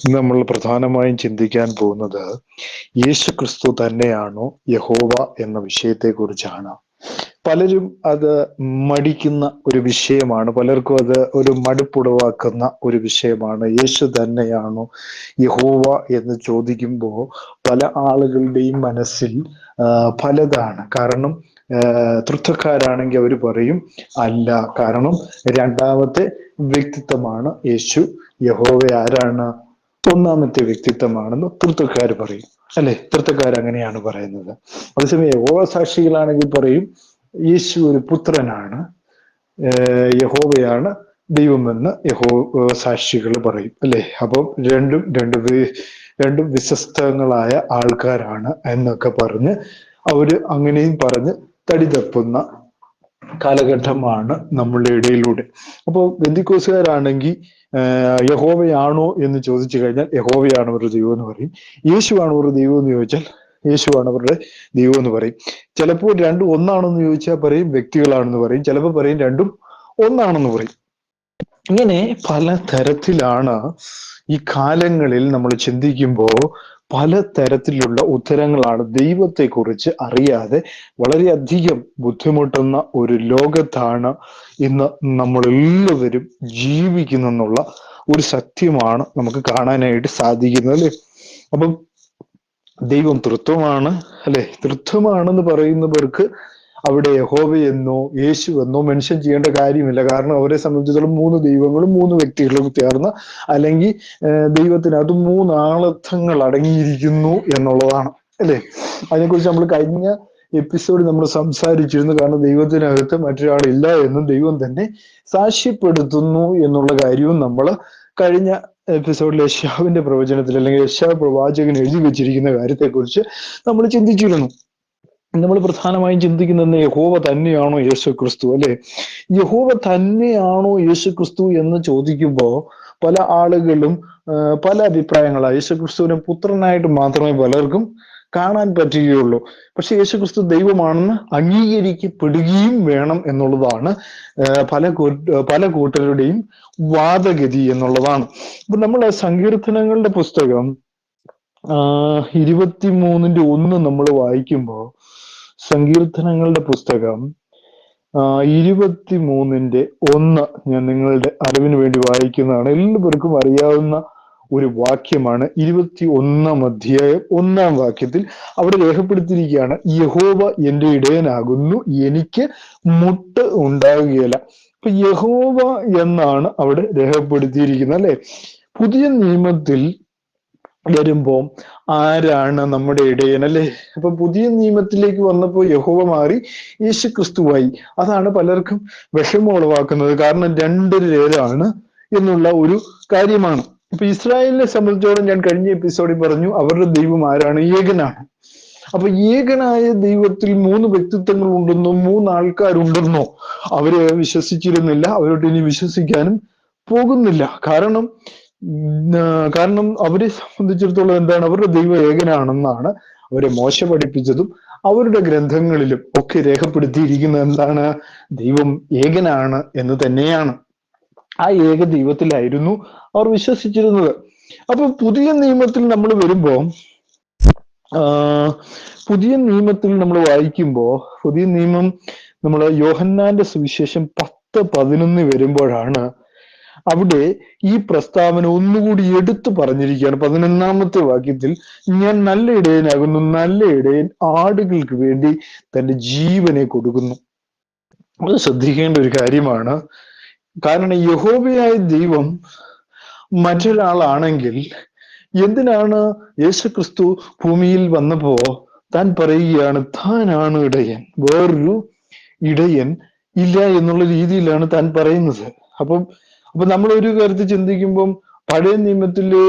ഇന്ന് നമ്മൾ പ്രധാനമായും ചിന്തിക്കാൻ പോകുന്നത് യേശു ക്രിസ്തു തന്നെയാണോ യഹോവ എന്ന വിഷയത്തെക്കുറിച്ചാണ്. പലരും അത് മടിക്കുന്ന ഒരു വിഷയമാണ്, പലർക്കും അത് ഒരു മടുപ്പുളവാക്കുന്ന ഒരു വിഷയമാണ്. യേശു തന്നെയാണോ യഹോവ എന്ന് ചോദിക്കുമ്പോൾ പല ആളുകളുടെയും മനസ്സിൽ പലതാണ്. കാരണം തൃത്വക്കാരാണെങ്കിൽ അവർ പറയും അല്ല, കാരണം രണ്ടാമത്തെ വ്യക്തിത്വമാണ് യേശു. യഹോവ ആരാണ്? ഒന്നാമത്തെ വ്യക്തിത്വമാണെന്ന് തൃത്വക്കാർ പറയും, അല്ലെ? തൃത്വക്കാർ അങ്ങനെയാണ് പറയുന്നത്. അതേസമയം യഹോവ സാക്ഷികളാണെങ്കിൽ പറയും യേശു ഒരു പുത്രനാണ്, യഹോവയാണ് ദൈവമെന്ന് സാക്ഷികൾ പറയും, അല്ലെ? അപ്പം രണ്ടും വിശ്വസ്തങ്ങളായ ആൾക്കാരാണ് എന്നൊക്കെ പറഞ്ഞ് അവര് അങ്ങനെയും പറഞ്ഞ് തടി തപ്പുന്ന കാലഘട്ടമാണ് നമ്മളുടെ ഇടയിലൂടെ. അപ്പോൾ ബെന്തിക്കോസുകാരാണെങ്കിൽ യഹോവയാണോ എന്ന് ചോദിച്ചു കഴിഞ്ഞാൽ യഹോവയാണ് അവരുടെ ദൈവം എന്ന് പറയും. യേശുവാണ് അവരുടെ ദൈവം എന്ന് ചോദിച്ചാൽ യേശുവാണ് അവരുടെ ദൈവം എന്ന് പറയും. ചിലപ്പോൾ രണ്ടും ഒന്നാണെന്ന് ചോദിച്ചാൽ പറയും വ്യക്തികളാണെന്ന് പറയും, ചിലപ്പോൾ പറയും രണ്ടും ഒന്നാണെന്ന് പറയും. ഇങ്ങനെ പല തരത്തിലാണ് ഈ കാലങ്ങളിൽ നമ്മൾ ചിന്തിക്കുമ്പോൾ പല തരത്തിലുള്ള ഉത്തരങ്ങളാണ്. ദൈവത്തെക്കുറിച്ച് അറിയാതെ വളരെയധികം ബുദ്ധിമുട്ടുന്ന ഒരു ലോകത്താണ് ഇന്ന് നമ്മളെല്ലാവരും ജീവിക്കുന്നെന്നുള്ള ഒരു സത്യമാണ് നമുക്ക് കാണാനായിട്ട് സാധിക്കുന്നത്, അല്ലെ? അപ്പം ദൈവം തൃത്വമാണ്, അല്ലെ? തൃത്വമാണെന്ന് പറയുന്നവർക്ക് അവിടെ യഹോവയെന്നോ യേശുവെന്നോ മെൻഷൻ ചെയ്യേണ്ട കാര്യമില്ല. കാരണം അവരെ സംബന്ധിച്ചിടത്തോളം മൂന്ന് ദൈവങ്ങളും മൂന്ന് വ്യക്തികളും ചേർന്ന്, അല്ലെങ്കിൽ ദൈവത്തിനകത്ത് മൂന്നാളത്വങ്ങൾ അടങ്ങിയിരിക്കുന്നു എന്നുള്ളതാണ്, അല്ലെ? അതിനെക്കുറിച്ച് നമ്മൾ കഴിഞ്ഞ എപ്പിസോഡിൽ നമ്മൾ സംസാരിച്ചിരുന്നു. കാരണം ദൈവത്തിനകത്ത് മറ്റൊരാളില്ല എന്നും ദൈവം തന്നെ സാക്ഷ്യപ്പെടുത്തുന്നു എന്നുള്ള കാര്യവും നമ്മൾ കഴിഞ്ഞ എപ്പിസോഡിൽ യെശയ്യാവിന്റെ പ്രവചനത്തിൽ, അല്ലെങ്കിൽ യെശയ്യാവ് പ്രവാചകൻ എഴുതി വെച്ചിരിക്കുന്ന കാര്യത്തെക്കുറിച്ച് നമ്മൾ ചിന്തിച്ചിരുന്നു. നമ്മൾ പ്രധാനമായും ചിന്തിക്കുന്നത് യഹോവ തന്നെയാണോ യേശു ക്രിസ്തു, അല്ലെ? യഹോവ തന്നെയാണോ യേശു ക്രിസ്തു എന്ന് ചോദിക്കുമ്പോൾ പല ആളുകളും പല അഭിപ്രായങ്ങളാണ്. യേശു ക്രിസ്തുവിനെ പുത്രനായിട്ട് മാത്രമേ പലർക്കും കാണാൻ പറ്റുകയുള്ളൂ. പക്ഷെ യേശു ക്രിസ്തു ദൈവമാണെന്ന് അംഗീകരിക്കപ്പെടുകയും വേണം എന്നുള്ളതാണ് പല കൂട്ടരുടെയും വാദഗതി എന്നുള്ളതാണ്. അപ്പൊ നമ്മൾ സങ്കീർത്തനങ്ങളുടെ പുസ്തകം 23:1 നമ്മൾ വായിക്കുമ്പോൾ, സങ്കീർത്തനങ്ങളുടെ പുസ്തകം 23:1 ഞാൻ നിങ്ങളുടെ അറിവിന് വേണ്ടി വായിക്കുന്നതാണ്. എല്ലാവർക്കും അറിയാവുന്ന ഒരു വാക്യമാണ്. 21 അധ്യായം 1 വാക്യത്തിൽ അവിടെ രേഖപ്പെടുത്തിയിരിക്കുകയാണ്, യഹോവ എന്റെ ഇടയനാകുന്നു, എനിക്ക് മുട്ട് ഉണ്ടാകുകയില്ല. അപ്പൊ യഹോവ എന്നാണ് അവിടെ രേഖപ്പെടുത്തിയിരിക്കുന്നത്, അല്ലെ? പുതിയ നിയമത്തിൽ വരുമ്പോൾ ആരാണ് നമ്മുടെ ഇടയൻ, അല്ലെ? അപ്പൊ പുതിയ നിയമത്തിലേക്ക് വന്നപ്പോൾ യഹോവ മാറി യേശു ക്രിസ്തുവായി. അതാണ് പലർക്കും വിഷമം ഉളവാക്കുന്നത്. കാരണം രണ്ട് പേരാണ് എന്നുള്ള ഒരു കാര്യമാണ്. ഇപ്പൊ ഇസ്രായേലിനെ സംബന്ധിച്ചോളം ഞാൻ കഴിഞ്ഞ എപ്പിസോഡിൽ പറഞ്ഞു അവരുടെ ദൈവം ആരാണ്? ഏകനാണ്. അപ്പൊ ഏകനായ ദൈവത്തിൽ മൂന്ന് വ്യക്തിത്വങ്ങൾ ഉണ്ടെന്നോ മൂന്നാൾക്കാരുണ്ടെന്നോ അവര് വിശ്വസിച്ചിരുന്നില്ല. അവരോട് ഇനി വിശ്വസിക്കാനും പോകുന്നില്ല. കാരണം അവരെ സംബന്ധിച്ചിടത്തോളം എന്താണ്? അവരുടെ ദൈവം ഏകനാണെന്നാണ് അവരെ മോശ പഠിപ്പിച്ചതും അവരുടെ ഗ്രന്ഥങ്ങളിലും ഒക്കെ രേഖപ്പെടുത്തിയിരിക്കുന്നത്. എന്താണ്? ദൈവം ഏകനാണ് എന്ന് തന്നെയാണ്. ആ ഏക ദൈവത്തിലായിരുന്നു അവർ വിശ്വസിച്ചിരുന്നത്. അപ്പൊ പുതിയ നിയമത്തിൽ നമ്മൾ വരുമ്പോ പുതിയ നിയമത്തിൽ നമ്മൾ വായിക്കുമ്പോൾ, പുതിയ നിയമം നമ്മൾ യോഹന്നാന്റെ സുവിശേഷം 10:11 വരുമ്പോഴാണ് അവിടെ ഈ പ്രസ്താവന ഒന്നുകൂടി എടുത്തു പറഞ്ഞിരിക്കുകയാണ്. 11-ാമത്തെ വാക്യത്തിൽ, ഞാൻ നല്ല ഇടയനാകുന്നു, നല്ല ഇടയൻ ആടുകൾക്ക് വേണ്ടി തന്റെ ജീവനെ കൊടുക്കുന്നു. അത് ശ്രദ്ധിക്കേണ്ട ഒരു കാര്യമാണ്. കാരണം യഹോവയായ ദൈവം മറ്റൊരാളാണെങ്കിൽ എന്തിനാണ് യേശു ക്രിസ്തു ഭൂമിയിൽ വന്നപ്പോ താൻ പറയുകയാണ് താനാണ് ഇടയൻ, വേറൊരു ഇടയൻ ഇല്ല എന്നുള്ള രീതിയിലാണ് താൻ പറയുന്നത്. അപ്പൊ നമ്മളൊരു കാര്യത്തിൽ ചിന്തിക്കുമ്പം പഴയ നിയമത്തിലെ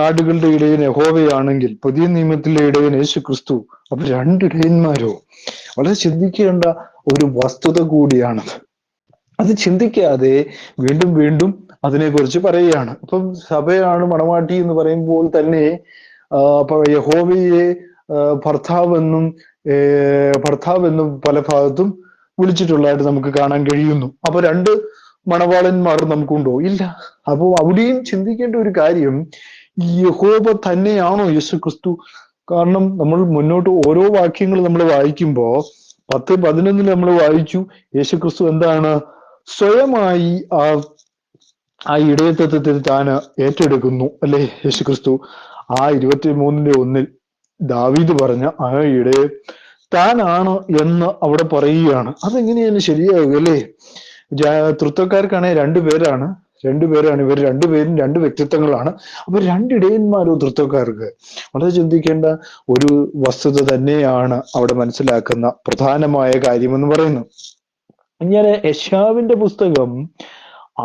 ആടുകളുടെ ഇടയൻ യഹോവയാണെങ്കിൽ പുതിയ നിയമത്തിലെ ഇടയൻ യേശു ക്രിസ്തു. അപ്പൊ രണ്ട് ഇടയന്മാരോ? വളരെ ചിന്തിക്കേണ്ട ഒരു വസ്തുത കൂടിയാണത്. അത് ചിന്തിക്കാതെ വീണ്ടും വീണ്ടും അതിനെക്കുറിച്ച് പറയുകയാണ്. അപ്പം സഭയാണ് മണവാട്ടി എന്ന് പറയുമ്പോൾ തന്നെ യഹോവയെ ഭർത്താവെന്നും പല ഭാഗത്തും വിളിച്ചിട്ടുള്ളതായിട്ട് നമുക്ക് കാണാൻ കഴിയുന്നു. അപ്പൊ രണ്ട് മണവാളന്മാർ നമുക്കുണ്ടോ? ഇല്ല. അപ്പോൾ അവിടെയും ചിന്തിക്കേണ്ട ഒരു കാര്യം, യഹോവ തന്നെയാണോ യേശു ക്രിസ്തു? കാരണം നമ്മൾ മുന്നോട്ട് ഓരോ വാക്യങ്ങൾ നമ്മൾ വായിക്കുമ്പോ 10:11 നമ്മൾ വായിച്ചു, യേശു ക്രിസ്തു എന്താണ് സ്വയമായി ആ ഇടയത്വത്തിൽ താൻ ഏറ്റെടുക്കുന്നു അല്ലെ? യേശു ക്രിസ്തു ആ 23:1 ദാവീദ് പറഞ്ഞ ആ ഇടയ താനാണ് എന്ന് അവിടെ പറയുകയാണ്. അതെങ്ങനെയാണ് ശരിയാവുക അല്ലേ? തൃത്വക്കാർക്കാണെ രണ്ടുപേരാണ് ഇവർ രണ്ടുപേരും രണ്ട് വ്യക്തിത്വങ്ങളാണ്. അപ്പൊ രണ്ടിടയന്മാരോ തൃത്വക്കാർക്ക്? വളരെ ചിന്തിക്കേണ്ട ഒരു വസ്തുത തന്നെയാണ് അവിടെ മനസ്സിലാക്കുന്ന പ്രധാനമായ കാര്യമെന്ന് പറയുന്നു. ഞാൻ യെശയ്യാവിന്റെ പുസ്തകം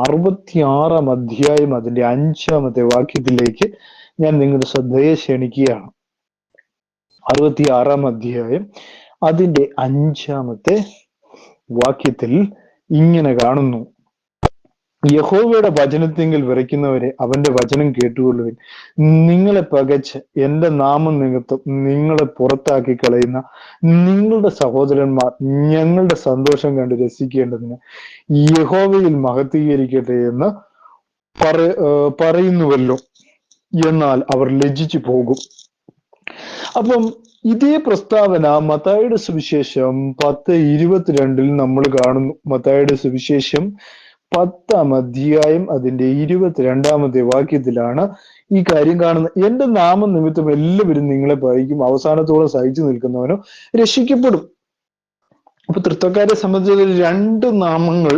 66 അധ്യായം അതിന്റെ 5 വാക്യത്തിലേക്ക് ഞാൻ നിങ്ങളുടെ ശ്രദ്ധയെ ക്ഷണിക്കുകയാണ്. 66 അധ്യായം അതിന്റെ 5 വാക്യത്തിൽ ഇങ്ങനെ കാണുന്നു: യഹോവയുടെ വചനത്തിങ്കിൽ വിറയ്ക്കുന്നവരെ അവന്റെ വചനം കേട്ടുകൊള്ളുവിൻ. നിങ്ങളെ പകച്ച് എന്റെ നാമം നിമിത്തം നിങ്ങളെ പുറത്താക്കി കളയുന്ന നിങ്ങളുടെ സഹോദരന്മാർ ഞങ്ങളുടെ സന്തോഷം കണ്ട് രസിക്കേണ്ടതിന് യഹോവയിൽ മഹത്വീകരിക്കട്ടെ എന്ന് പറയുന്നുവല്ലോ, എന്നാൽ അവർ ലജ്ജിച്ചു പോകും. അപ്പം ഇതേ പ്രസ്താവന മത്തായിയുടെ സുവിശേഷം 10:22 നമ്മൾ കാണുന്നു. മത്തായിയുടെ സുവിശേഷം 10 അധ്യായം അതിന്റെ 22 വാക്യത്തിലാണ് ഈ കാര്യം കാണുന്നത്. എന്റെ നാമം നിമിത്തം എല്ലാവരും നിങ്ങളെ പഴിക്കും, അവസാനത്തോളം സഹിച്ചു നിൽക്കുന്നവനോ രക്ഷിക്കപ്പെടും. അപ്പൊ തൃത്വക്കാരെ സംബന്ധിച്ച് 2 നാമങ്ങൾ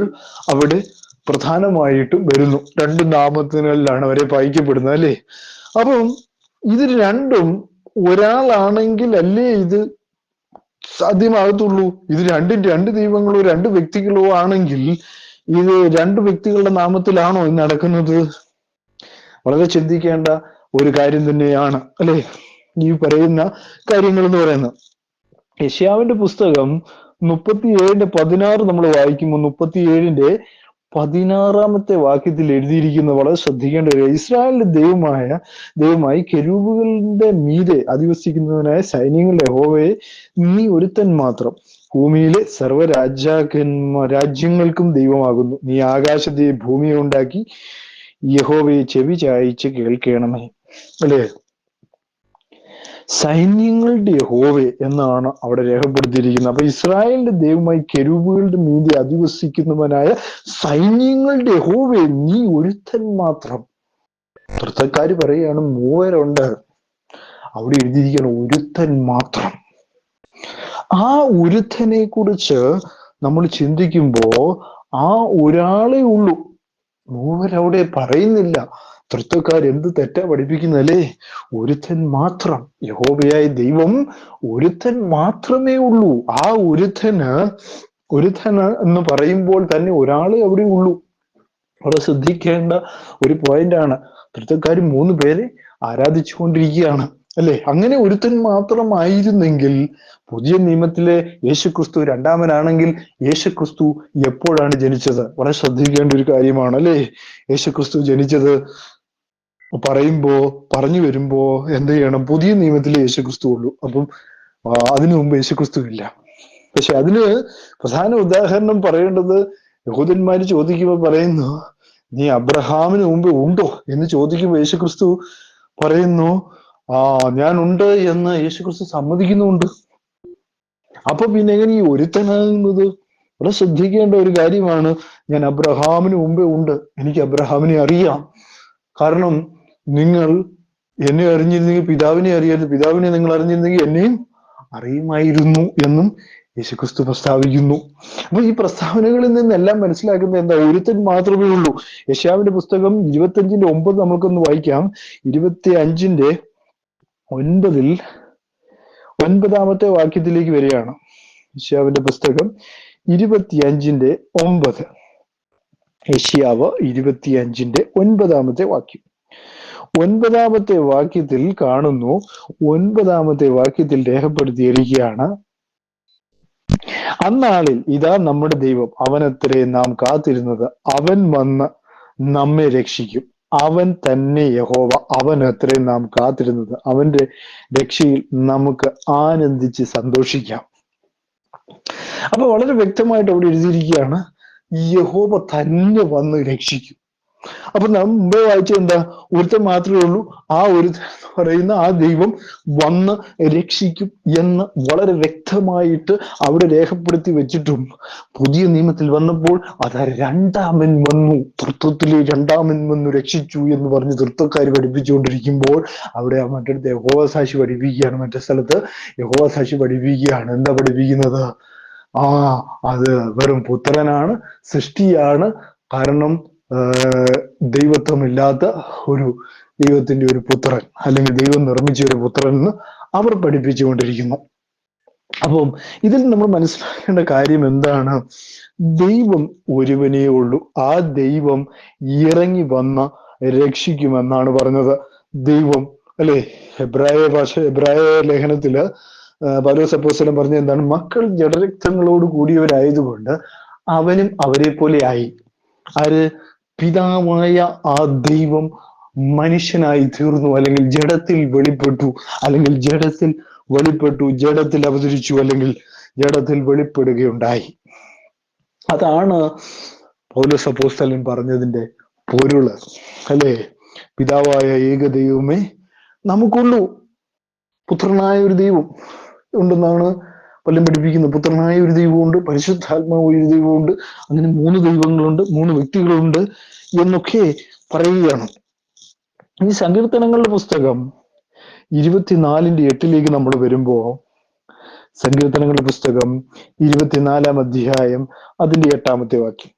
അവിടെ പ്രധാനമായിട്ടും വരുന്നു. 2 നാമത്തിനാണ് അവരെ പഴിക്കപ്പെടുന്നത് അല്ലേ? അപ്പം ഇത് രണ്ടും ഒരാളാണെങ്കിൽ അല്ലേ ഇത് സാധ്യമാകത്തുള്ളൂ. ഇത് രണ്ട് ദൈവങ്ങളോ 2 വ്യക്തികളോ ആണെങ്കിൽ ഇത് 2 വ്യക്തികളുടെ നാമത്തിലാണോ ഇത് നടക്കുന്നത്? വളരെ ചിന്തിക്കേണ്ട ഒരു കാര്യം തന്നെയാണ് അല്ലെ ഈ പറയുന്ന കാര്യങ്ങൾ എന്ന് പറയുന്നത്. യെശയ്യാവിന്റെ പുസ്തകം 37:16 നമ്മൾ വായിക്കുമ്പോൾ 37:16 വാക്യത്തിൽ എഴുതിയിരിക്കുന്ന വളരെ ശ്രദ്ധിക്കേണ്ട ഒരു, ഇസ്രായേലിന്റെ ദൈവമായി കെരൂബുകളുടെ മീതെ അധിവസിക്കുന്നവനായ സൈന്യങ്ങളുടെ യഹോവയെ നീ ഒരുത്തൻ മാത്രം ഭൂമിയിലെ രാജ്യങ്ങൾക്കും ദൈവമാകുന്നു. നീ ആകാശത്തെ ഭൂമിയെ ഉണ്ടാക്കി യഹോവയെ ചെവി ചായിച്ച് കേൾക്കണമേ. അല്ലേ? സൈന്യങ്ങളുടെ യഹോവേ എന്നാണ് അവിടെ രേഖപ്പെടുത്തിയിരിക്കുന്നത്. അപ്പൊ ഇസ്രായേലിന്റെ ദൈവമായി കെരൂബുകളുടെ മീതെ അധിവസിക്കുന്നവനായ സൈന്യങ്ങളുടെ യഹോവേ നീ ഒരുത്തൻ മാത്രം. തൃത്വക്കാര് പറയുകയാണ് 3 ഉണ്ട്, അവിടെ എഴുതിയിരിക്കുകയാണ് ഒരുത്തൻ മാത്രം. ആ ഒരുത്തനെ കുറിച്ച് നമ്മൾ ചിന്തിക്കുമ്പോ ആ ഒരാളെ ഉള്ളൂ, 3 അവിടെ പറയുന്നില്ല. തൃത്വക്കാർ എന്ത് തെറ്റാ പഠിപ്പിക്കുന്നല്ലേ? ഒരുത്തൻ മാത്രം, യഹോവയായ ദൈവം ഒരുത്തൻ മാത്രമേ ഉള്ളൂ. ആ ഒരുത്തന് എന്ന് പറയുമ്പോൾ തന്നെ ഒരാളെ അവിടെ ഉള്ളൂ. അവിടെ ശ്രദ്ധിക്കേണ്ട ഒരു പോയിന്റാണ്. തൃത്വക്കാർ 3 പേരെ ആരാധിച്ചുകൊണ്ടിരിക്കുകയാണ് അല്ലെ? അങ്ങനെ ഒരുത്തൻ മാത്രമായിരുന്നെങ്കിൽ പുതിയ നിയമത്തിലെ യേശുക്രിസ്തു രണ്ടാമനാണെങ്കിൽ യേശുക്രിസ്തു എപ്പോഴാണ് ജനിച്ചത്? വളരെ ശ്രദ്ധിക്കേണ്ട ഒരു കാര്യമാണ് അല്ലെ? യേശുക്രിസ്തു ജനിച്ചത് പറഞ്ഞു വരുമ്പോ എന്ത് ചെയ്യണം? പുതിയ നിയമത്തിലെ യേശുക്രിസ്തു ഉള്ളൂ. അപ്പം അതിനു മുമ്പ് യേശുക്രിസ്തു ഇല്ല. പക്ഷെ അതിന് പ്രധാന ഉദാഹരണം പറയേണ്ടത്, യഹൂദന്മാര് ചോദിക്കുമ്പോൾ പറയുന്നു, നീ അബ്രഹാമിന് മുമ്പ് ഉണ്ടോ എന്ന് ചോദിക്കുമ്പോൾ യേശുക്രിസ്തു പറയുന്നു, ഞാൻ ഉണ്ട് എന്ന് യേശുക്രിസ്തു സമ്മതിക്കുന്നുണ്ട്. അപ്പൊ പിന്നെ എങ്ങനെ ഈ ഒരുത്തനാകുന്നത്? വളരെ ശ്രദ്ധിക്കേണ്ട ഒരു കാര്യമാണ്. ഞാൻ അബ്രഹാമിന് മുമ്പേ ഉണ്ട്, എനിക്ക് അബ്രഹാമിനെ അറിയാം. കാരണം നിങ്ങൾ എന്നെ അറിഞ്ഞിരുന്നെങ്കിൽ പിതാവിനെ അറിയായിരുന്നു, പിതാവിനെ നിങ്ങൾ അറിഞ്ഞിരുന്നെങ്കിൽ എന്നെയും അറിയുമായിരുന്നു എന്നും യേശുക്രിസ്തു പ്രസ്താവിക്കുന്നു. അപ്പൊ ഈ പ്രസ്താവനകളിൽ നിന്നെല്ലാം മനസ്സിലാക്കുന്നത് എന്താ? ഒരുത്തൻ മാത്രമേ ഉള്ളൂ. യെശയ്യാവിന്റെ പുസ്തകം 25:9 നമുക്കൊന്ന് വായിക്കാം. 25:9 9 വാക്യത്തിലേക്ക് വരികയാണ്. യെശയ്യാവിന്റെ പുസ്തകം 25:9. യെശയ്യാവ് 25:9 വാക്യം. 9 വാക്യത്തിൽ കാണുന്നു, 9 വാക്യത്തിൽ രേഖപ്പെടുത്തിയിരിക്കുകയാണ്, അന്നാളിൽ ഇതാ നമ്മുടെ ദൈവം, അവനത്രേ നാം കാത്തിരുന്നത്, അവൻ വന്ന് നമ്മെ രക്ഷിക്കും. അവൻ തന്നെ യഹോവ, അവനത്രേ നാം കാത്തിരുന്നത്, അവന്റെ രക്ഷയിൽ നമുക്ക് ആനന്ദിച്ച് സന്തോഷിക്കാം. അപ്പൊ വളരെ വ്യക്തമായിട്ട് അവിടെ എഴുതിയിരിക്കുകയാണ്, യഹോവ തന്നെ വന്ന് രക്ഷിക്കും. അപ്പൊ നാം മുമ്പേ വായിച്ചത് എന്താ? ഒരുത്തൻ മാത്രമേ ഉള്ളൂ, ആ ഒരുത്തൻ എന്ന് പറയുന്ന ആ ദൈവം വന്ന് രക്ഷിക്കും എന്ന് വളരെ വ്യക്തമായിട്ട് അവിടെ രേഖപ്പെടുത്തി വെച്ചിട്ടും പുതിയ നിയമത്തിൽ വന്നപ്പോൾ അതാ രണ്ടാമൻ വന്നു, തൃത്വത്തിലെ രണ്ടാമൻ വന്നു രക്ഷിച്ചു എന്ന് പറഞ്ഞ് തൃത്വക്കാർ പഠിപ്പിച്ചുകൊണ്ടിരിക്കുമ്പോൾ അവിടെ മറ്റടുത്ത് യഹോവ സാക്ഷി പഠിപ്പിക്കുകയാണ്. മറ്റേ സ്ഥലത്ത് യഹോവ സാക്ഷി പഠിപ്പിക്കുകയാണ്. എന്താ പഠിപ്പിക്കുന്നത്? അത് വെറും പുത്രനാണ്, സൃഷ്ടിയാണ്. കാരണം ദൈവത്വമില്ലാത്ത ഒരു ദൈവത്തിന്റെ ഒരു പുത്രൻ, അല്ലെങ്കിൽ ദൈവം നിർമ്മിച്ച ഒരു പുത്രൻ എന്ന് അവർ പഠിപ്പിച്ചുകൊണ്ടിരിക്കുന്നു. അപ്പം ഇതിൽ നമ്മൾ മനസ്സിലാക്കേണ്ട കാര്യം എന്താണ്? ദൈവം ഒരുവനേ ഉള്ളൂ. ആ ദൈവം ഇറങ്ങി വന്ന രക്ഷിക്കുമെന്നാണ് പറഞ്ഞത്. ദൈവം അല്ലെ, എബ്രായ ലേഖനത്തില് പൗലോസ് അപ്പോസ്തലൻ പറഞ്ഞ എന്താണ്? മക്കൾ ജഡരക്തങ്ങളോട് കൂടിയവരായതുകൊണ്ട് അവനും അവരെ പോലെ ആയി. ആര്? പിതാവായ ആ ദൈവം മനുഷ്യനായി തീർന്നു, അല്ലെങ്കിൽ ജഡത്തിൽ വെളിപ്പെട്ടു, അല്ലെങ്കിൽ ജഡത്തിൽ അവതരിച്ചു, അല്ലെങ്കിൽ ജഡത്തിൽ വെളിപ്പെടുകയുണ്ടായി. അതാണ് പൗലോസ് അപ്പോസ്തലൻ പറഞ്ഞതിന്റെ പൊരുള്, അല്ലേ? പിതാവായ ഏക ദൈവമേ നമുക്കുള്ളൂ, പുത്രനായ ഒരു ദൈവം ഉണ്ടെന്നാണ് പലരും പഠിപ്പിക്കുന്നത്. പുത്രനായ ഒരു ദൈവമുണ്ട്, പരിശുദ്ധാത്മാവ് ഒരു ദൈവമുണ്ട്, അങ്ങനെ 3 ദൈവങ്ങളുണ്ട്, 3 വ്യക്തികളുണ്ട് എന്നൊക്കെ പറയുകയാണ്. ഈ സങ്കീർത്തനങ്ങളുടെ പുസ്തകം 24:8 നമ്മൾ വരുമ്പോ, സങ്കീർത്തനങ്ങളുടെ പുസ്തകം 24-ാം അധ്യായം അതിന്റെ 8-ാമത്തെ വാക്യം,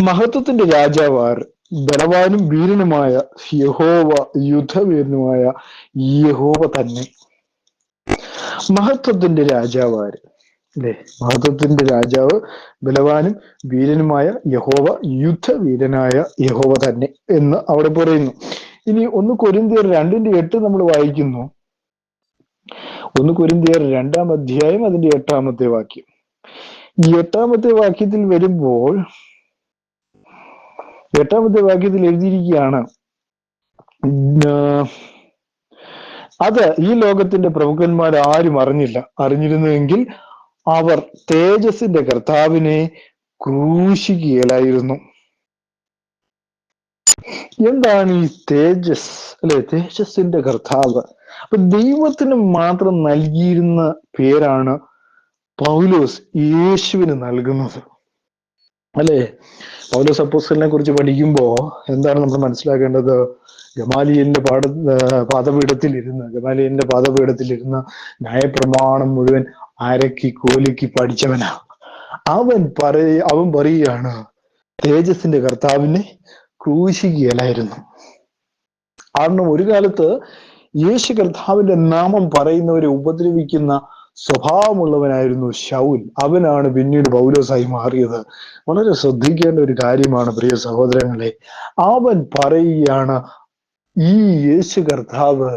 മഹത്വത്തിന്റെ രാജാവാർ ബലവാനും വീരനുമായ യഹോവ, യുദ്ധവീരനുമായ യഹോവ തന്നെ. മഹത്വത്തിന്റെ രാജാവാര് അല്ലെ? മഹത്വത്തിന്റെ രാജാവ് ബലവാനും വീരനുമായ യഹോവ, യുദ്ധവീരനായ യഹോവ തന്നെ എന്ന് അവിടെ പറയുന്നു. ഇനി 1 കൊരിന്ത്യർ 2:8 നമ്മൾ വായിക്കുന്നു. 1 കൊരിന്ത്യർ 2-ാം അധ്യായം അതിന്റെ 8-ാമത്തെ വാക്യം. ഈ 8-ാമത്തെ വാക്യത്തിൽ വരുമ്പോൾ, 8-ാമത്തെ വാക്യത്തിൽ എഴുതിയിരിക്കുകയാണ്, അത് ഈ ലോകത്തിന്റെ പ്രമുഖന്മാർ ആരും അറിഞ്ഞില്ല. അറിഞ്ഞിരുന്നുവെങ്കിൽ അവർ തേജസ്സിന്റെ കർത്താവിനെ ക്രൂശിക്കുകയില്ലായിരുന്നു. എന്താണ് ഈ തേജസ്? അല്ലെ, തേജസ്സിന്റെ കർത്താവ്. അപ്പൊ ദൈവത്തിന് മാത്രം നൽകിയിരുന്ന പേരാണ് പൗലോസ് യേശുവിന് നൽകുന്നത്, അല്ലെ? പൗലോസ് അപ്പോസ്തലനെ കുറിച്ച് പഠിക്കുമ്പോ എന്താണ് നമ്മൾ മനസ്സിലാക്കേണ്ടത്? ഗമാലിയലിന്റെ പാദപീഠത്തിലിരുന്ന് ന്യായപ്രമാണം മുഴുവൻ അരക്കി കോലിക്ക് പഠിച്ചവനാ. അവൻ പറയുകയാണ് തേജസ്സിന്റെ കർത്താവിനെ ക്രൂശിക്കുകയില്ലായിരുന്നു. കാരണം ഒരു കാലത്ത് യേശു കർത്താവിന്റെ നാമം പറയുന്നവരെ ഉപദ്രവിക്കുന്ന സ്വഭാവമുള്ളവനായിരുന്നു ശൗൽ. അവനാണ് പിന്നീട് പൗലോസായി മാറിയത്. വളരെ ശ്രദ്ധിക്കേണ്ട ഒരു കാര്യമാണ് പ്രിയ സഹോദരങ്ങളെ. അവൻ പറയുകയാണ് ഈ യേശു കർത്താവ്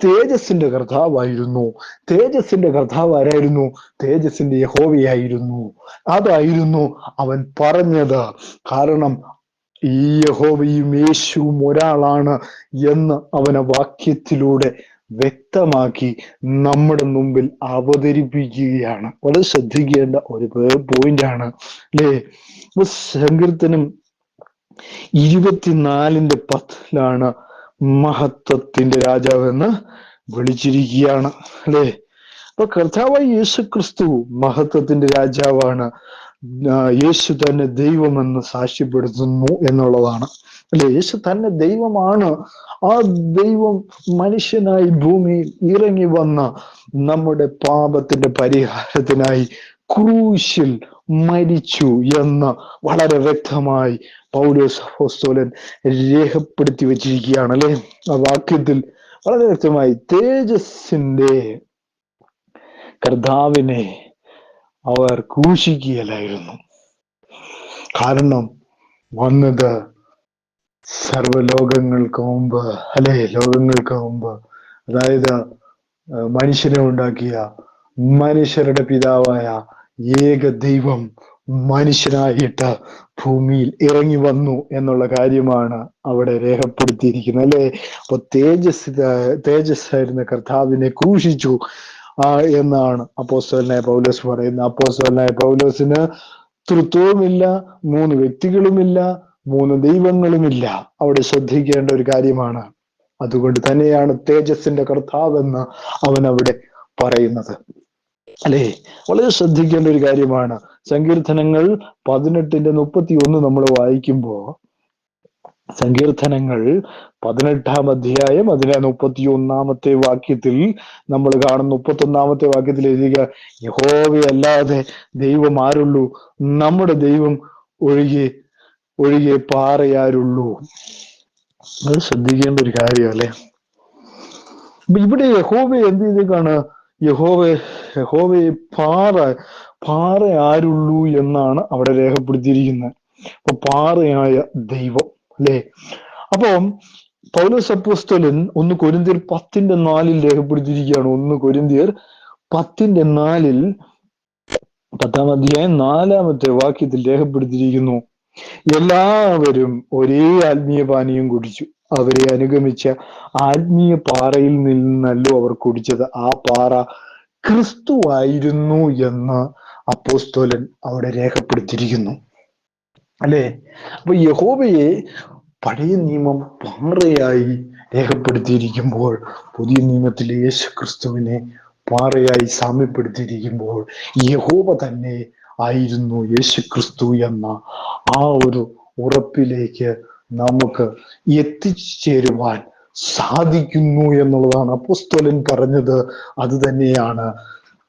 തേജസ്സിന്റെ കർത്താവായിരുന്നു. തേജസ്സിന്റെ കർത്താവ് ആരായിരുന്നു? തേജസ്സിന്റെ യഹോവയായിരുന്നു. അതായിരുന്നു അവൻ പറഞ്ഞത്. കാരണം ഈ യഹോവയും യേശുവും ഒരാളാണ് എന്ന് അവനെ വാക്യത്തിലൂടെ വ്യക്തമാക്കി നമ്മുടെ മുമ്പിൽ അവതരിപ്പിക്കുകയാണ്. വളരെ ശ്രദ്ധിക്കേണ്ട ഒരു പോയിന്റാണ്, അല്ലേ? സങ്കീർത്തനം 24:10 മഹത്വത്തിന്റെ രാജാവ് എന്ന് വിളിച്ചിരിക്കുകയാണ്, അല്ലേ? അപ്പൊ കർത്താവായ യേശു ക്രിസ്തു മഹത്വത്തിന്റെ രാജാവാണ്. യേശു തന്നെ ദൈവമെന്ന് സാക്ഷ്യപ്പെടുത്തുന്നു എന്നുള്ളതാണ്, അല്ലെ? യേശു തന്നെ ദൈവമാണ്. ആ ദൈവം മനുഷ്യനായി ഭൂമിയിൽ ഇറങ്ങി വന്ന നമ്മുടെ പാപത്തിന്റെ പരിഹാരത്തിനായി ക്രൂശിൽ മരിച്ചു എന്ന് വളരെ വ്യക്തമായി പൗലോസ് അപ്പോസ്തലൻ രേഖപ്പെടുത്തി വച്ചിരിക്കുകയാണ്, അല്ലെ? ആ വാക്യത്തിൽ വളരെ വ്യക്തമായി തേജസ്സിന്റെ കർത്താവിനെ അവർ ക്രൂശിക്കുകയില്ലായിരുന്നു. കാരണം വന്നത് സർവലോകങ്ങൾക്ക് മുമ്പ്, അല്ലെ? ലോകങ്ങൾക്ക് മുമ്പ്, അതായത് മനുഷ്യനെ ഉണ്ടാക്കിയ മനുഷ്യരുടെ പിതാവായ ഏക ദൈവം മനുഷ്യനായിട്ട് ഭൂമിയിൽ ഇറങ്ങി വന്നു എന്നുള്ള കാര്യമാണ് അവിടെ രേഖപ്പെടുത്തിയിരിക്കുന്നത്, അല്ലെ? അപ്പൊ തേജസ്സായിരുന്ന കർത്താവിനെ ക്രൂശിച്ചു എന്നാണ് അപ്പോസ്തലനായ പൗലോസ് പറയുന്നത്. അപ്പോസ്തലനായ പൗലോസിന് തൃത്വവുമില്ല, മൂന്ന് വ്യക്തികളുമില്ല, മൂന്ന് ദൈവങ്ങളുമില്ല. അവിടെ ശ്രദ്ധിക്കേണ്ട ഒരു കാര്യമാണ്. അതുകൊണ്ട് തന്നെയാണ് തേജസ്സിന്റെ കർത്താവെന്ന് അവൻ അവിടെ പറയുന്നത്. അല്ലേ? വളരെ ശ്രദ്ധിക്കേണ്ട ഒരു കാര്യമാണ്. സങ്കീർത്തനങ്ങൾ 18:31 നമ്മൾ വായിക്കുമ്പോ, സങ്കീർത്തനങ്ങൾ 18-ാം അധ്യായം അതിലെ 31-ാമത്തെ വാക്യത്തിൽ നമ്മൾ കാണുന്ന 31-ാമത്തെ വാക്യത്തിൽ എഴുതുക, യഹോവയല്ലാതെ ദൈവം ആരുള്ളൂ? നമ്മുടെ ദൈവം ഒഴികെ പാറയാരുള്ളൂ. അത് ശ്രദ്ധിക്കേണ്ട ഒരു കാര്യം അല്ലേ? ഇവിടെ യഹോവയെ എന്ത് ചെയ്തേക്കാണ്? യഹോവയെ പാറ ആരുള്ളൂ എന്നാണ് അവിടെ രേഖപ്പെടുത്തിയിരിക്കുന്നത്. അപ്പൊ പാറയായ ദൈവം, അല്ലേ? അപ്പം പൗലോസ് അപ്പോസ്തലൻ 1 കൊരിന്ത്യർ 10:4 രേഖപ്പെടുത്തിയിരിക്കുകയാണ്. 1 കൊരിന്ത്യർ 10:4 10-ാം അധ്യായം 4-ാമത്തെ വാക്യത്തിൽ രേഖപ്പെടുത്തിയിരിക്കുന്നു, എല്ലാവരും ഒരേ ആത്മീയ പാനീയം കുടിച്ചു, അവരെ അനുഗമിച്ച ആത്മീയ പാറയിൽ നിന്നല്ലോ അവർ കുടിച്ചത്, ആ പാറ ക്രിസ്തു ആയിരുന്നു എന്ന് അപ്പോസ്തലൻ അവിടെ രേഖപ്പെടുത്തിയിരിക്കുന്നു. അല്ലേ? അപ്പൊ യഹോവയെ പഴയ നിയമം പാറയായി രേഖപ്പെടുത്തിയിരിക്കുമ്പോൾ, പുതിയ നിയമത്തിലെ യേശു ക്രിസ്തുവിനെ പാറയായി സാമ്യപ്പെടുത്തിയിരിക്കുമ്പോൾ, യഹോവ തന്നെ ആയിരുന്നു യേശു ക്രിസ്തു എന്ന ആ ഒരു ഉറപ്പിലേക്ക് നമുക്ക് എത്തിച്ചേരുവാൻ സാധിക്കുന്നു എന്നുള്ളതാണ് അപ്പോസ്തലൻ പറഞ്ഞത്. അത് തന്നെയാണ്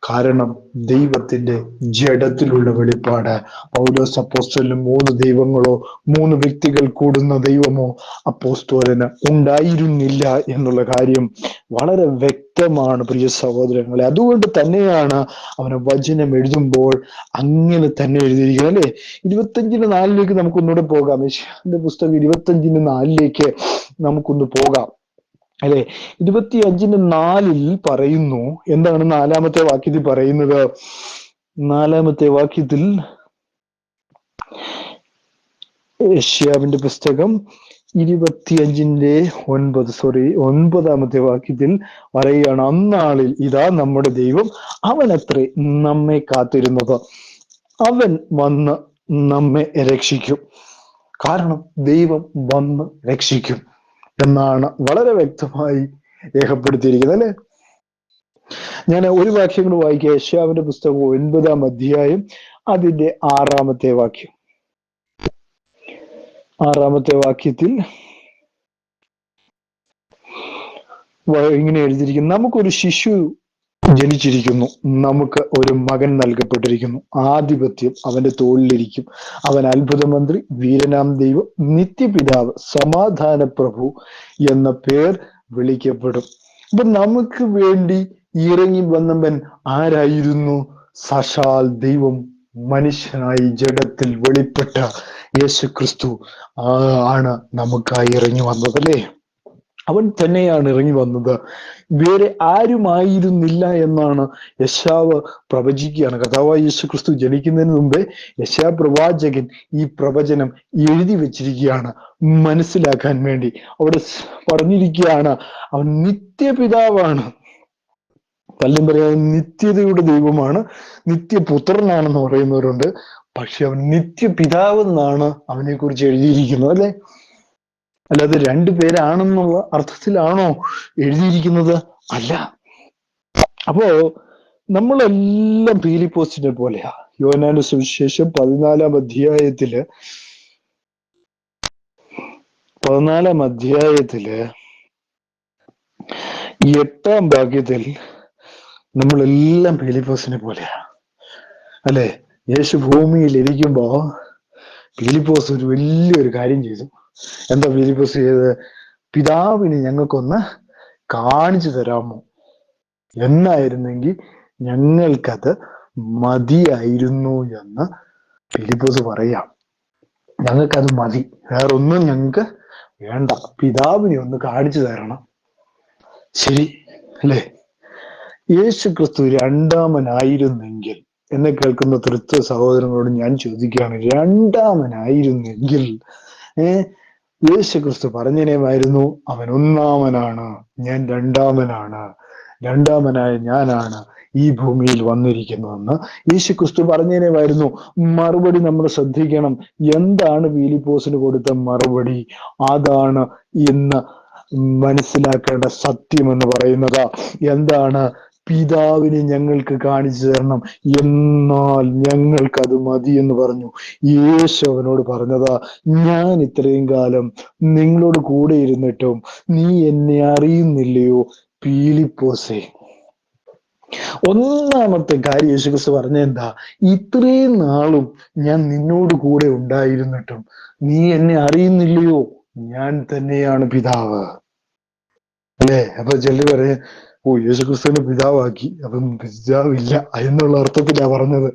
കാരണം ദൈവത്തിന്റെ ജഡത്തിലുള്ള വെളിപ്പാട്. പൗലോസ് അപ്പോസ്തലന് 3 ദൈവങ്ങളോ 3 വ്യക്തികൾ കൂടുന്ന ദൈവമോ അപ്പോസ്തലന് ഉണ്ടായിരുന്നില്ല എന്നുള്ള കാര്യം വളരെ വ്യക്തമാണ് പ്രിയ സഹോദരങ്ങളെ. അതുകൊണ്ട് തന്നെയാണ് അവന് വചനം എഴുതുമ്പോൾ അങ്ങനെ തന്നെ എഴുതിയിരിക്കുന്നത്. അല്ലെ? 25:4 നമുക്കൊന്നുകൂടെ പോകാം. യെശയ്യാവിന്റെ പുസ്തകം 25:4 നമുക്കൊന്ന് പോകാം. അല്ലെ? 25:4 പറയുന്നു, എന്താണ് 4-ാമത്തെ വാക്യത്തിൽ പറയുന്നത്? 4-ാമത്തെ വാക്യത്തിൽ യെശയ്യാവിന്റെ പുസ്തകം 25:9 വാക്യത്തിൽ പറയുകയാണ്, അന്നാളിൽ ഇതാ നമ്മുടെ ദൈവം, അവനത്രേ നമ്മെ കാത്തിരുന്നത്, അവൻ വന്ന് നമ്മെ രക്ഷിക്കും. കാരണം ദൈവം വന്ന് രക്ഷിക്കും എന്നാണ് വളരെ വ്യക്തമായി രേഖപ്പെടുത്തിയിരിക്കുന്നത്. അല്ലെ? ഞാൻ ഒരു വാക്യം കൂടെ വായിക്കാം. യെശയ്യാവിന്റെ പുസ്തകം 9-ാം അധ്യായം അതിന്റെ 6-ാമത്തെ വാക്യം. 6-ാമത്തെ വാക്യത്തിൽ ഇങ്ങനെ എഴുതിയിരിക്കുന്നു, നമുക്കൊരു ശിശു ജനിച്ചിരിക്കുന്നു, നമുക്ക് ഒരു മകൻ നൽകപ്പെട്ടിരിക്കുന്നു, ആധിപത്യം അവന്റെ തോളിലിരിക്കും, അവൻ അത്ഭുതമന്ത്രി, വീരനാം ദൈവം, നിത്യപിതാവ്, സമാധാന പ്രഭു എന്ന പേർ വിളിക്കപ്പെടും. അപ്പൊ നമുക്ക് വേണ്ടി ഇറങ്ങി വന്നവൻ ആരായിരുന്നു? സാക്ഷാൽ ദൈവം മനുഷ്യനായി ജഡത്തിൽ വെളിപ്പെട്ട യേശു ക്രിസ്തു ആണ് നമുക്കായി ഇറങ്ങി വന്നത്. അല്ലേ? അവൻ തന്നെയാണ് ഇറങ്ങി വന്നത്, വേറെ ആരുമായിരുന്നില്ല എന്നാണ് യെശയ്യാവ് പ്രവചിക്കുകയാണ്. കർത്താവായ യേശു ക്രിസ്തു ജനിക്കുന്നതിന് മുമ്പേ യെശയ്യാ പ്രവാചകൻ ഈ പ്രവചനം എഴുതി വെച്ചിരിക്കുകയാണ് മനസ്സിലാക്കാൻ വേണ്ടി. അവിടെ പറഞ്ഞിരിക്കുകയാണ്, അവൻ നിത്യപിതാവാണ്. പലരും പറയാൻ നിത്യതയുടെ ദൈവമാണ്, നിത്യപുത്രനാണെന്ന് പറയുന്നവരുണ്ട്. പക്ഷെ അവൻ നിത്യപിതാവ് എന്നാണ് അവനെ കുറിച്ച് എഴുതിയിരിക്കുന്നത്. അല്ലെ? അല്ലാതെ 2 പേരാണെന്നുള്ള അർത്ഥത്തിലാണോ എഴുതിയിരിക്കുന്നത്? അല്ല. അപ്പോ നമ്മളെല്ലാം പീലിപ്പോസിനെ പോലെയാ. യോഹന്നാന്റെ സുവിശേഷം 14-ാം അധ്യായത്തില് 8-ാം വാക്യത്തിൽ നമ്മളെല്ലാം പീലിപ്പോസിനെ പോലെയാ. അല്ലെ? യേശു ഭൂമിയിൽ ഇരിക്കുമ്പോ പീലിപ്പോസ് ഒരു വലിയൊരു കാര്യം ചെയ്തു. എന്താ പീലിപ്പോസ് ചെയ്തത്? പിതാവിനെ ഞങ്ങൾക്കൊന്ന് കാണിച്ചു തരാമോ? എന്നായിരുന്നെങ്കിൽ ഞങ്ങൾക്കത് മതിയായിരുന്നു എന്ന് പീലിപ്പോസ് പറയാം. ഞങ്ങൾക്കത് മതി, വേറൊന്നും ഞങ്ങൾക്ക് വേണ്ട, പിതാവിനെ ഒന്ന് കാണിച്ചു തരണം. ശരി അല്ലേ? യേശു ക്രിസ്തു രണ്ടാമനായിരുന്നെങ്കിൽ, എന്നെ കേൾക്കുന്ന തൃത്വ സഹോദരങ്ങളോട് ഞാൻ ചോദിക്കുകയാണ്, രണ്ടാമനായിരുന്നെങ്കിൽ യേശു ക്രിസ്തു പറഞ്ഞേനേമായിരുന്നു, അവൻ ഒന്നാമനാണ്, ഞാൻ രണ്ടാമനാണ്, രണ്ടാമനായ ഞാനാണ് ഈ ഭൂമിയിൽ വന്നിരിക്കുന്നുവെന്ന് യേശു ക്രിസ്തു പറഞ്ഞതിനുമായിരുന്നു മറുപടി. നമ്മൾ ശ്രദ്ധിക്കണം. എന്താണ് ഫിലിപ്പോസിന് കൊടുത്ത മറുപടി? അതാണ് ഇന്ന് മനസ്സിലാക്കേണ്ട സത്യം എന്ന് പറയുന്നത്. എന്താണ്? പിതാവിനെ ഞങ്ങൾക്ക് കാണിച്ചു തരണം, എന്നാൽ ഞങ്ങൾക്കത് മതി എന്ന് പറഞ്ഞു. യേശു അവനോട് പറഞ്ഞതാ, ഞാൻ ഇത്രയും കാലം നിങ്ങളോട് കൂടെ ഇരുന്നിട്ടും നീ എന്നെ അറിയുന്നില്ലയോ ഫിലിപ്പോസേ? ഒന്നാമത്തെ കാര്യം യേശുക്രിസ്തു പറഞ്ഞ എന്താ? ഇത്രയും നാളും ഞാൻ നിന്നോട് കൂടെ ഉണ്ടായിരുന്നിട്ടും നീ എന്നെ അറിയുന്നില്ലയോ? ഞാൻ തന്നെയാണ് പിതാവ്. അല്ലേ? അപ്പൊ ചിലർ പറയും, ഓ, യേശുക്രിസ്തുവിനെ പിതാവാക്കി, അപ്പം പിതാവില്ല എന്നുള്ള അർത്ഥത്തിലാ പറഞ്ഞത്.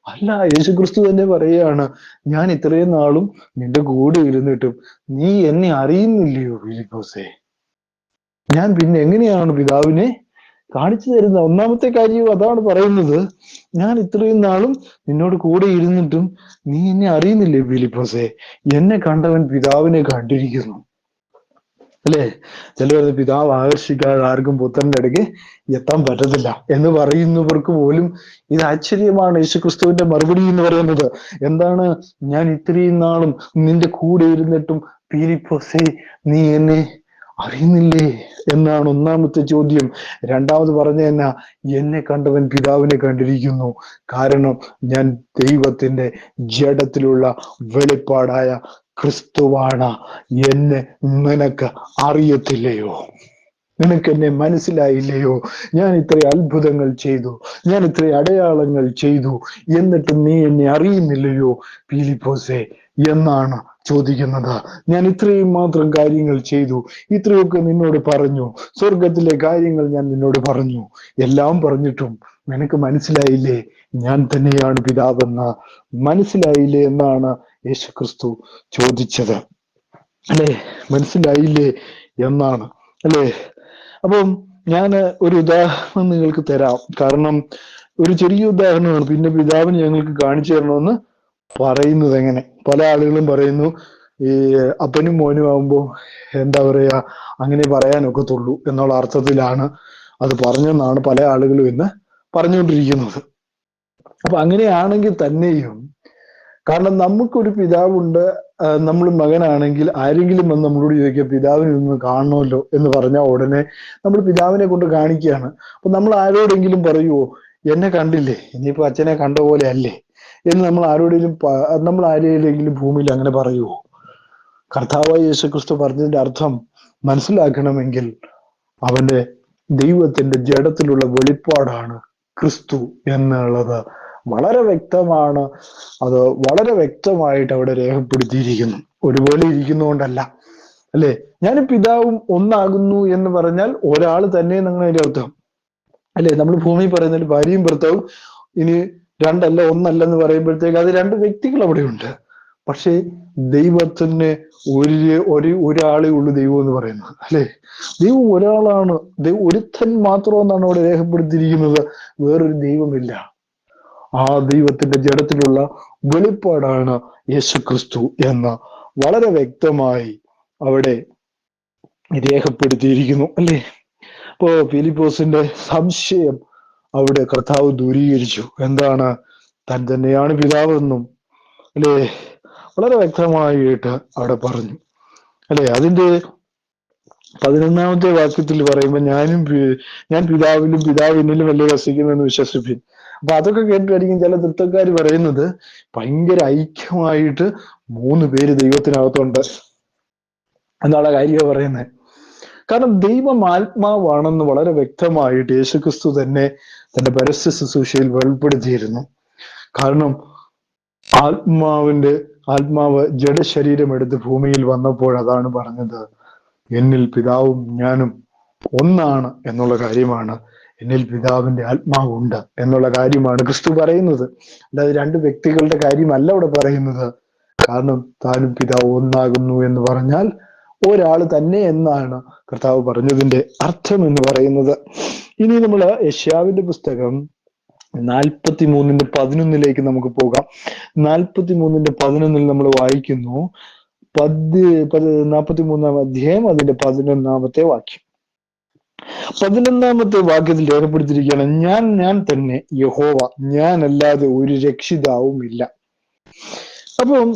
അല്ല, യേശുക്രിസ്തു തന്നെ പറയുകയാണ്, ഞാൻ ഇത്രയും നാളും നിന്റെ കൂടെ ഇരുന്നിട്ടും നീ എന്നെ അറിയുന്നില്ലയോ ഫിലിപ്പോസേ? ഞാൻ പിന്നെ എങ്ങനെയാണ് പിതാവിനെ കാണിച്ചു തരുന്നത്? ഒന്നാമത്തെ കാര്യവും അതാണ് പറയുന്നത്. ഞാൻ ഇത്രയും നാളും നിന്നോട് കൂടെ ഇരുന്നിട്ടും നീ എന്നെ അറിയുന്നില്ലേ ഫിലിപ്പോസേ? എന്നെ കണ്ടവൻ പിതാവിനെ കണ്ടിരിക്കുന്നു. അല്ലേ? ചിലർ പിതാവ് ആകർഷിക്കാതെ ആർക്കും പുത്രന്റെ അടുക്ക് എത്താൻ പറ്റത്തില്ല എന്ന് പറയുന്നവർക്ക് പോലും ഇത് ആശ്ചര്യമാണ് യേശുക്രിസ്തുവിന്റെ മറുപടി എന്ന് പറയുന്നത്. എന്താണ്? ഞാൻ ഇത്രയും നാളും നിന്റെ കൂടെ ഇരുന്നിട്ടും ഫിലിപ്പോസേ നീ എന്നെ അറിയുന്നില്ലേ എന്നാണ് ഒന്നാമത്തെ ചോദ്യം. രണ്ടാമത് പറഞ്ഞ എന്നാ? എന്നെ കണ്ടവൻ പിതാവിനെ കണ്ടിരിക്കുന്നു. കാരണം ഞാൻ ദൈവത്തിന്റെ ജഡത്തിലുള്ള വെളിപ്പാടായ ക്രിസ്തുവാണ്. എന്നെ നിനക്ക് അറിയത്തില്ലയോ? നിനക്ക് എന്നെ മനസ്സിലായില്ലയോ? ഞാൻ ഇത്ര അത്ഭുതങ്ങൾ ചെയ്തു, ഞാൻ ഇത്ര അടയാളങ്ങൾ ചെയ്തു, എന്നിട്ടും നീ എന്നെ അറിയുന്നില്ലയോ ഫിലിപ്പോസേ എന്നാണ് ചോദിക്കുന്നത്. ഞാൻ ഇത്രയും മാത്രം കാര്യങ്ങൾ ചെയ്തു, ഇത്രയൊക്കെ നിന്നോട് പറഞ്ഞു, സ്വർഗത്തിലെ കാര്യങ്ങൾ ഞാൻ നിന്നോട് പറഞ്ഞു, എല്ലാം പറഞ്ഞിട്ടും നിനക്ക് മനസ്സിലായില്ലേ ഞാൻ തന്നെയാണ് പിതാവെന്ന്? മനസ്സിലായില്ലേ എന്നാണ് യേശുക്രിസ്തു ചോദിച്ചത്. അല്ലേ? മനസ്സിലായില്ലേ എന്നാണ്. അല്ലേ? അപ്പം ഞാൻ ഒരു ഉദാഹരണം നിങ്ങൾക്ക് തരാം. കാരണം ഒരു ചെറിയ ഉദാഹരണമാണ്. പിന്നെ പിതാവിന് ഞങ്ങൾക്ക് കാണിച്ചു തരണമെന്ന് പറയുന്നത് എങ്ങനെ? പല ആളുകളും പറയുന്നു, ഈ അപ്പനും മോനും ആവുമ്പോ എന്താ പറയാ, അങ്ങനെ പറയാനൊക്കത്തുള്ളൂ എന്നുള്ള അർത്ഥത്തിലാണ് അത് പറഞ്ഞെന്നാണ് പല ആളുകളും ഇന്ന് പറഞ്ഞുകൊണ്ടിരിക്കുന്നത്. അപ്പൊ അങ്ങനെയാണെങ്കിൽ തന്നെയും, കാരണം നമുക്കൊരു പിതാവുണ്ട്, നമ്മൾ മകനാണെങ്കിൽ ആരെങ്കിലും വന്ന് നമ്മളോട് ചോദിക്കുക പിതാവിനെ ഒന്ന് കാണണമല്ലോ എന്ന് പറഞ്ഞാൽ ഉടനെ നമ്മൾ പിതാവിനെ കൊണ്ട് കാണിക്കുകയാണ്. അപ്പൊ നമ്മൾ ആരോടെങ്കിലും പറയുവോ, എന്നെ കണ്ടില്ലേ, ഇനിയിപ്പോ അച്ഛനെ കണ്ട പോലെ അല്ലേ എന്ന് നമ്മൾ ആരെങ്കിലും ഭൂമിയിൽ അങ്ങനെ പറയുവോ? കർത്താവായ യേശുക്രിസ്തു പറഞ്ഞതിന്റെ അർത്ഥം മനസ്സിലാക്കണമെങ്കിൽ അവന്റെ ദൈവത്തിന്റെ ജഡത്തിലുള്ള വെളിപ്പാടാണ് ക്രിസ്തു എന്നുള്ളത് വളരെ വ്യക്തമാണ്. അത് വളരെ വ്യക്തമായിട്ട് അവിടെ രേഖപ്പെടുത്തിയിരിക്കുന്നു. ഒരുപോലെ ഇരിക്കുന്നതുകൊണ്ടല്ല. അല്ലെ? ഞാനും പിതാവും ഒന്നാകുന്നു എന്ന് പറഞ്ഞാൽ ഒരാൾ തന്നെ എന്നാണ് അതിന്റെ അർത്ഥം. അല്ലെ? നമ്മൾ ഭൂമിയിൽ പറയുന്നതിൽ ഭാര്യയും ഭർത്താവും ഇനി രണ്ടല്ല ഒന്നല്ല എന്ന് പറയുമ്പോഴത്തേക്ക് അത് രണ്ട് വ്യക്തികൾ അവിടെയുണ്ട്. പക്ഷേ ദൈവത്തിന് ഒരാളേ ഉള്ളൂ ദൈവം എന്ന് പറയുന്നത്. അല്ലെ? ദൈവം ഒരാളാണ്. ദൈവം ഒരുത്തൻ മാത്രമെന്നാണ് അവിടെ രേഖപ്പെടുത്തിയിരിക്കുന്നത്. വേറൊരു ദൈവമില്ല. ആ ദൈവത്തിന്റെ ജഡത്തിലുള്ള വെളിപ്പാടാണ് യേശുക്രിസ്തു എന്ന് വളരെ വ്യക്തമായി അവിടെ രേഖപ്പെടുത്തിയിരിക്കുന്നു. അല്ലേ? അപ്പോ ഫിലിപ്പോസിന്റെ സംശയം അവിടെ കർത്താവ് ദൂരീകരിച്ചു. എന്താണ്? താൻ തന്നെയാണ് പിതാവെന്നും അല്ലേ വളരെ വ്യക്തമായിട്ട് അവിടെ പറഞ്ഞു. അല്ലെ? അതിന്റെ 11ാമത്തെ വാക്യത്തിൽ പറയുമ്പോൾ ഞാൻ പിതാവിലും പിതാവ് എന്നിലും അല്ലേ വസിക്കുന്നെന്ന് വിശ്വസിപ്പിൻ. അപ്പൊ അതൊക്കെ കേട്ടിട്ടായിരിക്കും ചില തൃത്വക്കാർ പറയുന്നത് ഭയങ്കര ഐക്യമായിട്ട് 3 പേര് ദൈവത്തിനകത്തുണ്ട് എന്നുള്ള കാര്യമാണ് പറയുന്നത്. കാരണം ദൈവം ആത്മാവാണെന്ന് വളരെ വ്യക്തമായിട്ട് യേശുക്രിസ്തു തന്നെ തന്റെ പരസ്യ ശുശ്രൂഷയിൽ വെളിപ്പെടുത്തിയിരുന്നു. കാരണം ആത്മാവ് ജഡശരീരം എടുത്ത് ഭൂമിയിൽ വന്നപ്പോൾ അതാണ് പറഞ്ഞത്, എന്നിൽ പിതാവും ഞാനും ഒന്നാണ് എന്നുള്ള കാര്യമാണ്. എന്നിൽ പിതാവിന്റെ ആത്മാവുണ്ട് എന്നുള്ള കാര്യമാണ് ക്രിസ്തു പറയുന്നത്. അല്ലാതെ 2 വ്യക്തികളുടെ കാര്യമല്ല അവിടെ പറയുന്നത്. കാരണം താനും പിതാവ് ഒന്നാകുന്നു എന്ന് പറഞ്ഞാൽ ഒരാൾ തന്നെ എന്നാണ് കർത്താവ് പറഞ്ഞതിന്റെ അർത്ഥം എന്ന് പറയുന്നത്. ഇനി നമ്മൾ യെശയ്യാവിന്റെ പുസ്തകം 43:11 നമുക്ക് പോകാം. 43:11 നമ്മൾ വായിക്കുന്നു. 43-ാം അധ്യായം അതിന്റെ 11-ാമത്തെ വാക്യം. 11-ാമത്തെ വാക്യത്തിൽ രേഖപ്പെടുത്തിയിരിക്കുകയാണ്, ഞാൻ തന്നെ യഹോവ, ഞാനല്ലാതെ ഒരു രക്ഷിതാവുമില്ല. അപ്പം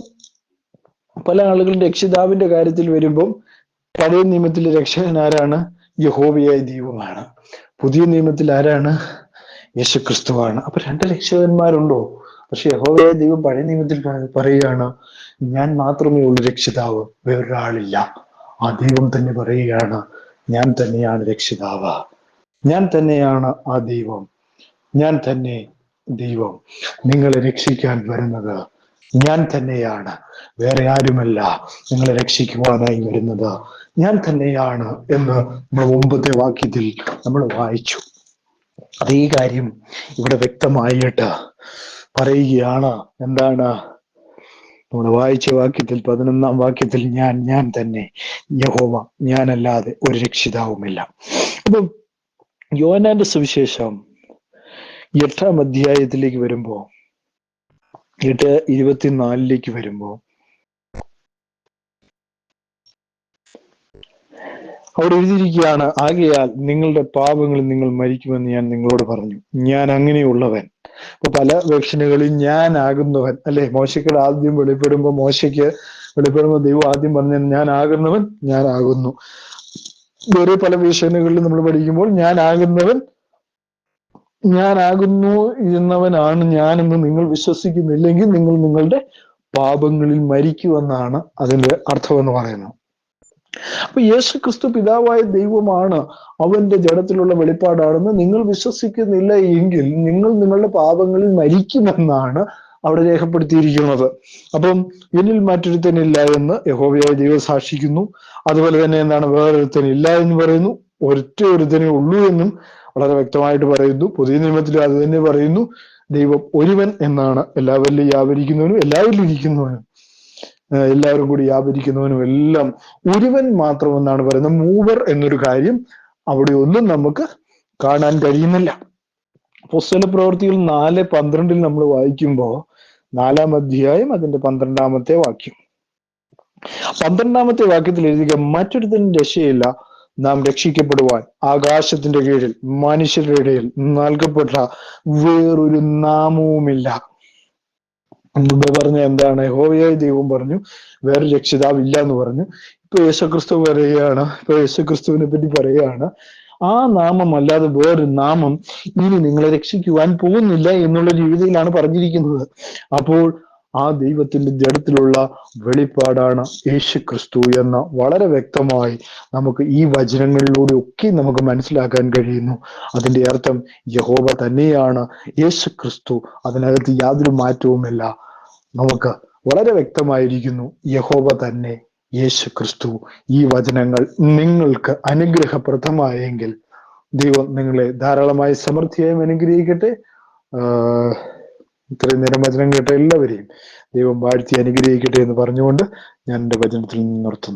പല ആളുകളും രക്ഷിതാവിന്റെ കാര്യത്തിൽ വരുമ്പം പഴയ നിയമത്തിലെ രക്ഷകൻ ആരാണ്? യഹോവയായ ദൈവമാണ്. പുതിയ നിയമത്തിൽ ആരാണ്? യേശുക്രിസ്തുവാണ്. അപ്പൊ രണ്ട് രക്ഷകന്മാരുണ്ടോ? പക്ഷെ യഹോവയായ ദൈവം പഴയ നിയമത്തിൽ പറയുകയാണ്, ഞാൻ മാത്രമേ ഉള്ളൂ രക്ഷിതാവ്, വേറൊരാളില്ല. ആ ദൈവം തന്നെ പറയുകയാണ്, ഞാൻ തന്നെയാണ് രക്ഷിതാവ്, ഞാൻ തന്നെയാണ് ആ ദൈവം, ഞാൻ തന്നെ ദൈവം. നിങ്ങളെ രക്ഷിക്കാൻ വരുന്നത് ഞാൻ തന്നെയാണ്, വേറെ ആരുമല്ല. നിങ്ങളെ രക്ഷിക്കുവാനായി വരുന്നത് ഞാൻ തന്നെയാണ് എന്ന് നമ്മൾ മുമ്പത്തെ വാക്യത്തിൽ നമ്മൾ വായിച്ചു. അതേ കാര്യം ഇവിടെ വ്യക്തമായിട്ട് പറയുകയാണ്. എന്താണ് നമ്മൾ വായിച്ച വാക്യത്തിൽ, 11-ാം വാക്യത്തിൽ, ഞാൻ തന്നെ യഹോവ, ഞാനല്ലാതെ ഒരു രക്ഷിതാവുമില്ല. അപ്പം യോഹന്നാന്റെ സുവിശേഷം 8-ാം അധ്യായത്തിലേക്ക് വരുമ്പോ, 8:24 വരുമ്പോ അവിടെ എഴുതിയിരിക്കുകയാണ്, ആകയാൽ നിങ്ങളുടെ പാപങ്ങളിൽ നിങ്ങൾ മരിക്കുമെന്ന് ഞാൻ നിങ്ങളോട് പറഞ്ഞു. ഞാൻ അങ്ങനെയുള്ളവൻ. അപ്പൊ പല വേർഷനുകളിൽ ഞാൻ ആകുന്നവൻ, അല്ലെ? മോശയ്ക്ക് ആദ്യം വെളിപ്പെടുമ്പോ ദൈവം ആദ്യം പറഞ്ഞ ഞാൻ ആകുന്നവൻ, ഞാൻ ആകുന്നു. വേറെ പല വേർഷനുകളിൽ നമ്മൾ പഠിക്കുമ്പോൾ ഞാൻ ആകുന്നവൻ, ഞാനാകുന്നു എന്നവനാണ് ഞാനെന്ന് നിങ്ങൾ വിശ്വസിക്കുന്നില്ലെങ്കിൽ നിങ്ങൾ നിങ്ങളുടെ പാപങ്ങളിൽ മരിക്കുമെന്നാണ് അതിന്റെ അർത്ഥമെന്ന് പറയുന്നത്. അപ്പൊ യേശു ക്രിസ്തു പിതാവായ ദൈവമാണ്, അവന്റെ ജഡത്തിലുള്ള വെളിപ്പാടാണെന്ന് നിങ്ങൾ വിശ്വസിക്കുന്നില്ല എങ്കിൽ നിങ്ങൾ നിങ്ങളുടെ പാപങ്ങളിൽ മരിക്കുമെന്നാണ് അവിടെ രേഖപ്പെടുത്തിയിരിക്കുന്നത്. അപ്പം എന്നിൽ മറ്റൊരുത്തനില്ല എന്ന് യഹോവയായ ദൈവം സാക്ഷിക്കുന്നു. അതുപോലെ തന്നെ എന്താണ്, വേറൊരുത്തനില്ല എന്ന് പറയുന്നു. ഒരുത്തനെ ഉള്ളൂ എന്നും വളരെ വ്യക്തമായിട്ട് പറയുന്നു. പുതിയ നിയമത്തിൽ അത് തന്നെ പറയുന്നു. ദൈവം ഒരുവൻ എന്നാണ്, എല്ലാവരിലും വ്യാപരിക്കുന്നവനും എല്ലാവരിലും ഇരിക്കുന്നവനും എല്ലാവരും കൂടി വ്യാപരിക്കുന്നവനും എല്ലാം ഒരുവൻ മാത്രം എന്നാണ് പറയുന്നത്. മൂവർ എന്നൊരു കാര്യം അവിടെ ഒന്നും നമുക്ക് കാണാൻ കഴിയുന്നില്ല. അപ്പോസ്തലപ്രവൃത്തികൾ 4:12 നമ്മൾ വായിക്കുമ്പോ, 4-ാം അധ്യായം അതിന്റെ 12-ാമത്തെ വാക്യം, 12-ാമത്തെ വാക്യത്തിൽ എഴുതിയ, മറ്റൊരുത്തനും രക്ഷയില്ല, നാം രക്ഷിക്കപ്പെടുവാൻ ആകാശത്തിന്റെ കീഴിൽ മനുഷ്യരുടെ ഇടയിൽ നൽകപ്പെട്ട വേറൊരു നാമവുമില്ല. മുമ്പേ പറഞ്ഞ എന്താണ്? യഹോവയായ ദൈവം പറഞ്ഞു വേറെ രക്ഷിതാവില്ല എന്ന് പറഞ്ഞു. ഇപ്പൊ യേശുക്രിസ്തു പറയുകയാണ്, ഇപ്പൊ യേശുക്രിസ്തുവിനെ പറ്റി പറയുകയാണ്, ആ നാമം അല്ലാതെ വേറൊരു നാമം ഇനി നിങ്ങളെ രക്ഷിക്കുവാൻ പോകുന്നില്ല എന്നുള്ള രീതിയിലാണ് പറഞ്ഞിരിക്കുന്നത്. അപ്പോൾ ആ ദൈവത്തിന്റെ ജഡത്തിലുള്ള വെളിപ്പാടാണ് യേശുക്രിസ്തു എന്ന വളരെ വ്യക്തമായി നമുക്ക് ഈ വചനങ്ങളിലൂടെ ഒക്കെ നമുക്ക് മനസ്സിലാക്കാൻ കഴിയുന്നു. അതിന്റെ അർത്ഥം യഹോവ തന്നെയാണ് യേശുക്രിസ്തു, അതിനകത്ത് യാതൊരു മാറ്റവുമില്ല. നമുക്ക് വളരെ വ്യക്തമായിരിക്കുന്നു, യഹോവ തന്നെ യേശുക്രിസ്തു. ഈ വചനങ്ങൾ നിങ്ങൾക്ക് അനുഗ്രഹപ്രദമായെങ്കിൽ ദൈവം നിങ്ങളെ ധാരാളമായി സമൃദ്ധിയായും അനുഗ്രഹിക്കട്ടെ. ഇത്രയും നേരം വചനം കേട്ട എല്ലാവരെയും ദൈവം വാഴ്ത്തി അനുഗ്രഹിക്കട്ടെ എന്ന് പറഞ്ഞുകൊണ്ട് ഞാൻ എൻ്റെ വചനത്തിൽ നിർത്തുന്നു.